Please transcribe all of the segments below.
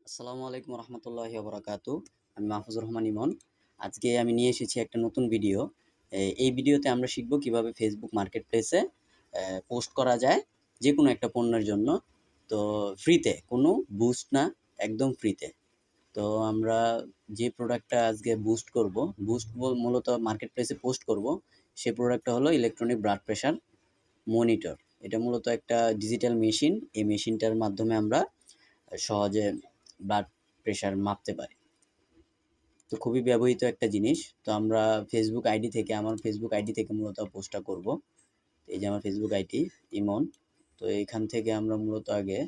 আসসালামু আলাইকুম রহমতুল্লাহি ওবরাকাতু। আমি মাহফুজুর রহমান ইমন। আজকে আমি নিয়ে এসেছি একটা নতুন ভিডিও। এই ভিডিওতে আমরা শিখব কিভাবে ফেসবুক মার্কেট প্লেসে পোস্ট করা যায় যে কোনো একটা পণ্যের জন্য। তো ফ্রিতে, কোনো বুস্ট না, একদম ফ্রিতে। তো আমরা যে প্রোডাক্টটা আজকে বুস্ট মূলত মার্কেট প্লেসে পোস্ট করব, সেই প্রোডাক্টটা হলো ইলেকট্রনিক ব্লাড প্রেশার মনিটর। এটা মূলত একটা ডিজিটাল মেশিন। এই মেশিনটার মাধ্যমে আমরা সহজে ব্লাড প্রেশার মাপতে পারি। তো খুবই ব্যবহৃত একটা জিনিস। তো আমরা আমার ফেসবুক আইডি থেকে মূলত পোস্টটা করব। এই যে আমার ফেসবুক আইডি ইমন। তো এইখান থেকে আমরা মূলত আগে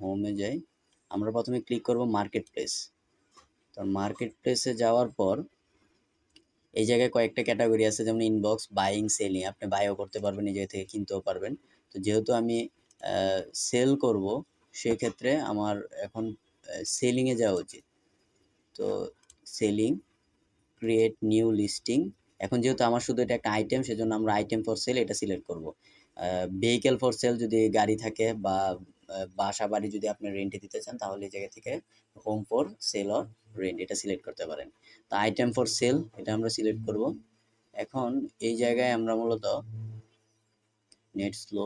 হোমে যাই। আমরা প্রথমে ক্লিক করব মার্কেট প্লেস। তো মার্কেট প্লেসে যাওয়ার পর এই জায়গায় কয়েকটা ক্যাটাগরি আছে, যেমন ইনবক্স, বাইং, সেলিং। আপনি বাইও করতে পারবেন, এই জায়গা থেকে কিনতেও পারবেন। তো যেহেতু আমি সেল করব, সেক্ষেত্রে আমার এখন সেলিংয়ে যাওয়া উচিত। তো সেলিং, ক্রিয়েট নিউ লিস্টিং। এখন যেহেতু আমার শুধু এটা একটা আইটেম, সেজন্য আমরা আইটেম ফর সেল এটা সিলেক্ট করব। ভেহিকেল ফর সেল যদি গাড়ি থাকে, বা বাসা বাড়ি যদি আপনি রেন্টে দিতে চান, তাহলে এই জায়গা থেকে home for sale or rent এটা সিলেক্ট করতে পারেন। তো আইটেম ফর সেল এটা আমরা সিলেক্ট করব। এখন এই জায়গায় আমরা মূলত নেট স্লো,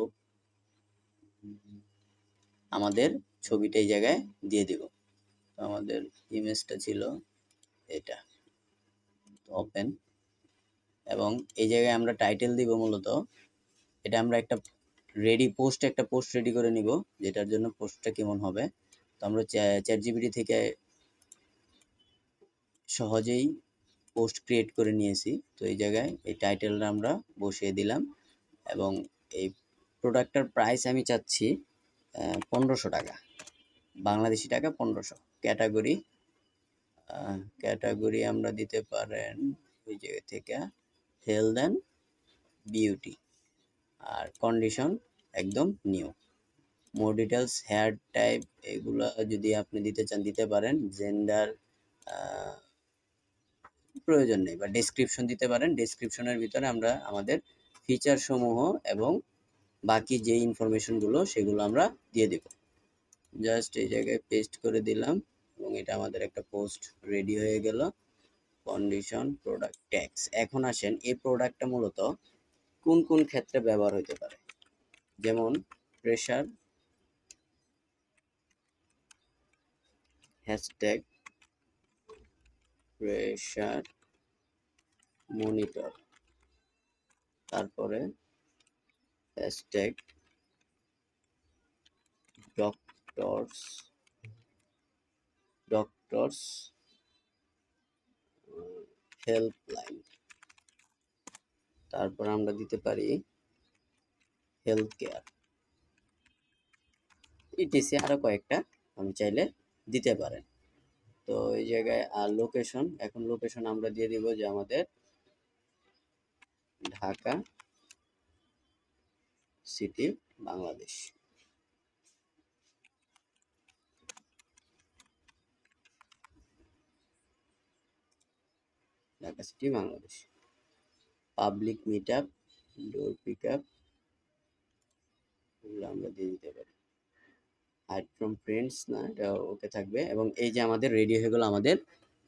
আমাদের ছবিটা এই জায়গায় দিয়ে দিব। তো আমাদের ইমেজটা ছিল এটা, ওপেন। এবং এই জায়গায় আমরা টাইটেল দিব মূলত, এটা আমরা একটা পোস্ট রেডি করে নিব, যেটার জন্য পোস্টটা কেমন হবে। তো আমরা চ্যাট জিপিটি থেকে সহজেই পোস্ট ক্রিয়েট করে নিয়েছি। তো এই জায়গায় এই টাইটেলটা আমরা বসিয়ে দিলাম। এবং এই প্রোডাক্টটার প্রাইস আমি চাচ্ছি 1500 টাকা, বাংলাদেশি টাকা 1500। ক্যাটাগরি আমরা দিতে পারেন ওই জায়গা থেকে হেলথ অ্যান্ড বিউটি। আর কন্ডিশন একদম new. More details, hair type, এগুলো যদি আপনি দিতে চান দিতে পারেন। জেন্ডার প্রয়োজন নেই, বা ডেসক্রিপশন দিতে পারেন। ডেসক্রিপশনের ভিতরে আমরা আমাদের ফিচার সমূহ এবং বাকি যে ইনফরমেশনগুলো সেগুলো আমরা দিয়ে দেব। জাস্ট এই জায়গায় পেস্ট করে দিলাম এবং এটা আমাদের একটা পোস্ট রেডি হয়ে গেল। Condition, product, tax. এখন আসেন এই প্রোডাক্টটা মূলত কোন কোন ক্ষেত্রে ব্যবহার হতে পারে। যেমন প্রেশার, হ্যাশট্যাগ প্রেশার মনিটর, তারপরে হ্যাশট্যাগ ডক্টরস ডক্টরস হেল্পলাইন। তারপর আমরা দিতে পারি হেলথ কেয়ার, ইটিসি আরো কয়েকটা আমি চাইলে দিতে পারেন। তো এই জায়গায় আর লোকেশন, এখন লোকেশন আমরা দিয়ে দিব যে আমাদের Dhaka city, Bangladesh. Dhaka city, Bangladesh. Public meet up, door pick up, এগুলো আমরা দিয়ে দিতে পারি। হাইড ফ্রম ফ্রেন্ডস না, এটা ওকে থাকবে। এবং এই যে আমাদের রেডি হয়ে গেল আমাদের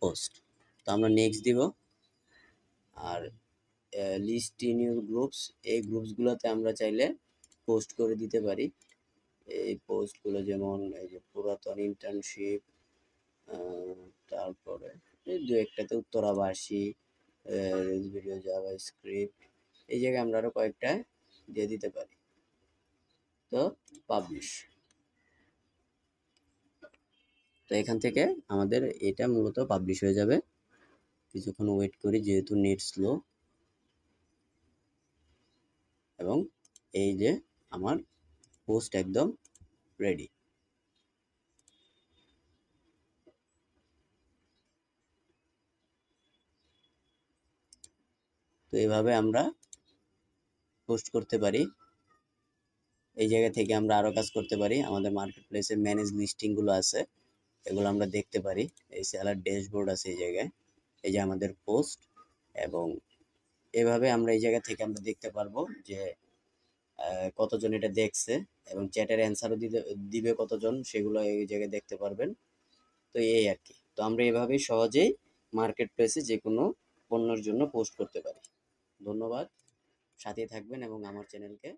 পোস্ট। তো আমরা নেক্সট দিব। আর লিস্ট ইন ইউর গ্রুপস, এই গ্রুপসগুলোতে আমরা চাইলে পোস্ট করে দিতে পারি। এই পোস্টগুলো যেমন এই যে পুরাতন ইন্টার্নশিপ, তারপরে এই দু একটাতে উত্তরাবাসী, ভিডিও, জাভা স্ক্রিপ্ট। এই জায়গায় আমরা আরো কয়েকটা দিয়ে দিতে পারি। তো পাবলিশ। তো এখান থেকে আমাদের এটা মূলত পাবলিশ হয়ে যাবে। কিছুক্ষণ ওয়েট করি, যেহেতু নেট স্লো। এবং এই যে আমার পোস্ট একদম রেডি। তো এইভাবে আমরা পোস্ট করতে পারি। এই জায়গা থেকে আমরা আরো কাজ করতে পারি। আমাদের মার্কেট প্লেসে ম্যানেজ লিস্টিং গুলো আছে, এগুলো আমরা দেখতে পারি। এই সেলার ড্যাশবোর্ড আছে এই জায়গায়। এই যে আমাদের পোস্ট। এবং এভাবে আমরা এই জায়গা থেকে আমরা দেখতে পারবো যে কতজন এটা দেখছে এবং চ্যাটের অ্যান্সারও দিবে কতজন, সেগুলো এই জায়গায় দেখতে পারবেন। তো এই আর কি। তো আমরা এভাবেই সহজেই মার্কেট প্লেসে যে কোনো পণ্যের জন্য পোস্ট করতে পারি। ধন্যবাদ, সাথে থাকবেন এবং আমার চ্যানেলকে